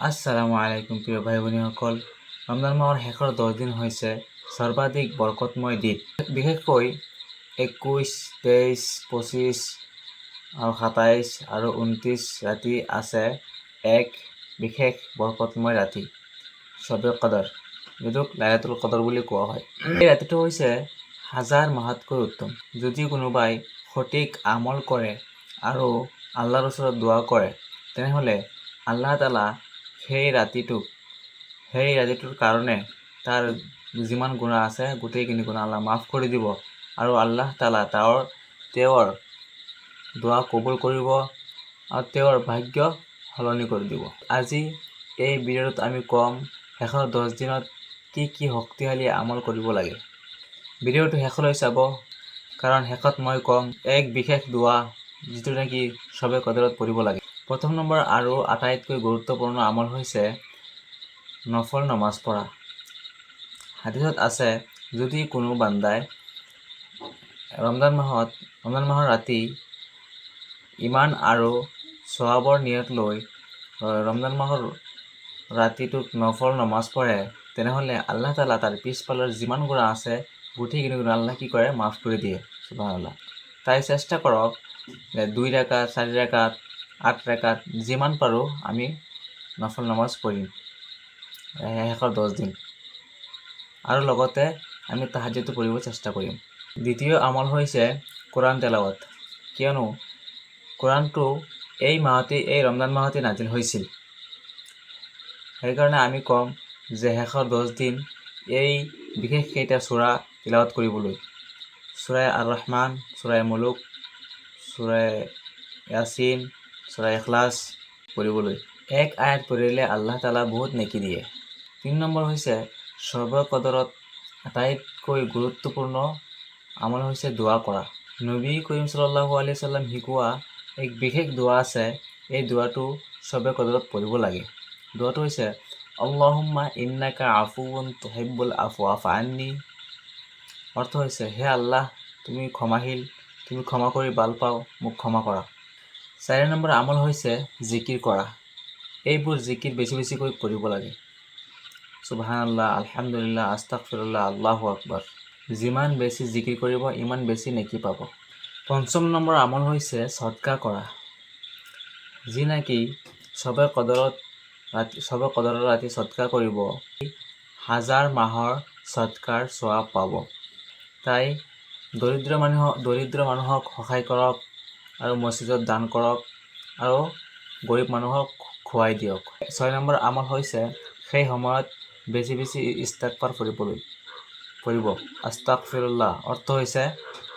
আসসালামু আলাইকুম প্ৰিয় ভাই ভনীসকল। ৰমজান মাহৰ শেষৰ 10 দিন হৈছে সৰ্বাধিক বৰকতময় দিন। বিশেষকৈ 21, 23, 25 আৰু 27 আৰু 29 ৰাতি আছে এক বিশেষ বৰকতময় ৰাতি, শবে কদৰ, যিটোক লাইলাতুল কদৰ বুলি কোৱা হয়। এই ৰাতিটো হৈছে হাজাৰ মাহতকৈ উত্তম। যদি কোনোবাই সঠিক আমল কৰে আৰু আল্লাহৰ ওচৰত দোৱা কৰে, তেনেহ'লে আল্লাহ তাআলা সেই ৰাতিটোৰ কাৰণে তাৰ যিমান গুনাহ আছে গোটেইখিনি গুনাহ আল্লাহ মাফ কৰি দিব আৰু আল্লাহ তাআলা তেওঁৰ দোৱা কবুল কৰিব আৰু তেওঁৰ ভাগ্য সলনি কৰি দিব। আজি এই ভিডিঅ'ত আমি ক'ম শেষৰ 10 দিনত কি শক্তিশালী আমল কৰিব লাগে। ভিডিঅ'টো শেষলৈ চাব, কাৰণ শেষত মই ক'ম এক বিশেষ দোৱা যিটো নেকি শবে কদৰত পঢ়িব লাগে। প্ৰথম নম্বৰ আৰু আটাইতকৈ গুৰুত্বপূৰ্ণ আমল হৈছে নফল নমাজ পঢ়া। হাদিছত আছে, যদি কোনো বান্দাই ৰমজান মাহৰ ৰাতি ইমান আৰু সৱাবৰ নিয়ত লৈ ৰমজান মাহৰ ৰাতিটোত নফল নমাজ পঢ়ে, তেনেহ'লে আল্লাহ তাআলা তাৰ পিছফালৰ যিমান গুনাহ আছে গোটেইখিনি গুনাহ আল্লাহ কি কৰে, মাফ কৰি দিয়ে। সুবহানাল্লাহ। তাই চেষ্টা কৰক 2 ৰাকাত, 4 ৰাকাত, 8 ৰাকাত যিমান পাৰোঁ আমি নফল নামাজ পঢ়িম শেষৰ 10 দিন, আৰু লগতে আমি তাহাজ্জুদো পঢ়িব চেষ্টা কৰিম। দ্বিতীয় আমল হৈছে কোৰআন তেলাৱাত, কিয়নো কোৰআনটো এই ৰমজান মাহতে নাজিল হৈছিল। সেইকাৰণে আমি ক'ম যে শেষৰ 10 দিন এই বিশেষ কেইটা সূৰা তেলাৱাত কৰিবলৈ। সূৰা আৰ-ৰহমান, সূৰা মুলুক, সূৰা ইয়াছিন, সূৰা ইখলাছ পঢ়িবলৈ। এক আয়াত পঢ়িলে আল্লাহ তাআলা বহুত নেকি দিয়ে। 3 নম্বৰ হৈছে শবে কদৰত আটাইতকৈ গুৰুত্বপূৰ্ণ আমল হৈছে দোৱা কৰা। নবী কৰীম সাল্লাল্লাহু আলাইহি সাল্লাম শিকোৱা এক বিশেষ দোৱা আছে। এই দোৱাটো শবে কদৰত পঢ়িব লাগে। দোৱাটো হৈছে আল্লাহুম্মা ইন্নাকা আফুউন তুহিব্বুল আফৱা ফাআন্নী। অৰ্থ হৈছে, হে আল্লাহ, তুমি ক্ষমাশীল, তুমি ক্ষমা কৰি ভাল পাওঁ, মোক ক্ষমা কৰা। 4 নম্বৰ আমল হৈছে জিকিৰ কৰা। এইবোৰ জিকিৰ বেছিকৈ পঢ়িব লাগে। সুবহানাল্লাহ, আলহামদুলিল্লাহ, আস্তাগফিৰুল্লাহ, আল্লাহু আকবাৰ। যিমান বেছি জিকিৰ কৰিব ইমান বেছি নেকি পাব। 5 নম্বৰ আমল হৈছে সদকা কৰা। যি নেকি শবে কদৰৰ ৰাতি সদকা কৰিব, 1000 মাহৰ সদকাৰ সৱাব পাব। তাই দৰিদ্ৰ মানুহক সহায় কৰক আৰু মছজিদত দান কৰক আৰু গৰীব মানুহক খুৱাই দিয়ক। 6 নম্বৰ আমল হৈছে সেই সময়ত বেছি ইস্তিগফাৰ পঢ়িব। আস্তাগফিৰুল্লাহ অৰ্থ হৈছে,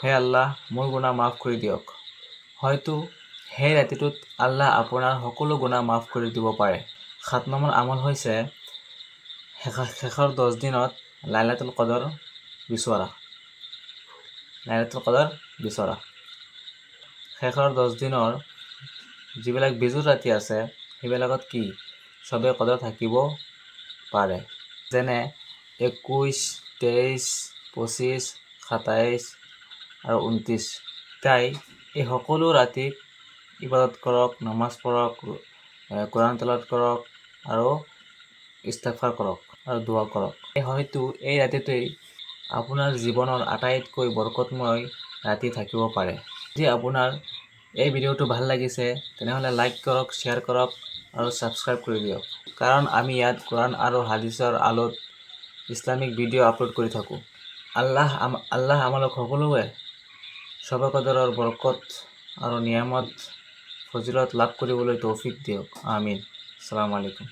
হে আল্লাহ, মোৰ গুনাহ মাফ কৰি দিয়ক। হয়তো সেই ৰাতিটোত আল্লাহ আপোনাৰ সকলো গুনাহ মাফ কৰি দিব পাৰে। 7 নম্বৰ আমল হৈছে শেষৰ 10 দিনত লাইলাতুল কদৰ বিচৰা। শেষৰ 10 দিনৰ যিবিলাক বেজুৰ ৰাতি আছে সেইবিলাকত শবে কদৰ থাকিব পাৰে, যেনে 21, 23, 25, 27 আৰু 29। তাই এই সকলো ৰাতিত ইবাদত কৰক, নমাজ পঢ়ক, কোৰআন তেলাৱাত কৰক আৰু ইস্তিগফাৰ কৰক আৰু দোৱা কৰক। হয়তো এই ৰাতিটোৱেই আপোনাৰ জীৱনৰ আটাইতকৈ বৰকতময় ৰাতি থাকিব পাৰে। যদি আপোনাৰ এই ভিডিঅ'টো ভাল লাগিছে তেনেহ'লে লাইক কৰক, শ্বেয়াৰ কৰক আৰু ছাবস্ক্ৰাইব কৰি দিয়ক, কাৰণ আমি ইয়াত কোৰআন আৰু হাদিছৰ আলোত ইছলামিক ভিডিঅ' আপলোড কৰি থাকোঁ। আল্লাহ আমালোক সকলোৱে শবে কদৰৰ বৰকত আৰু নিয়ামত ফজিলত লাভ কৰিবলৈ তৌফিক দিয়ক। আমিন। আসসালামু আলাইকুম।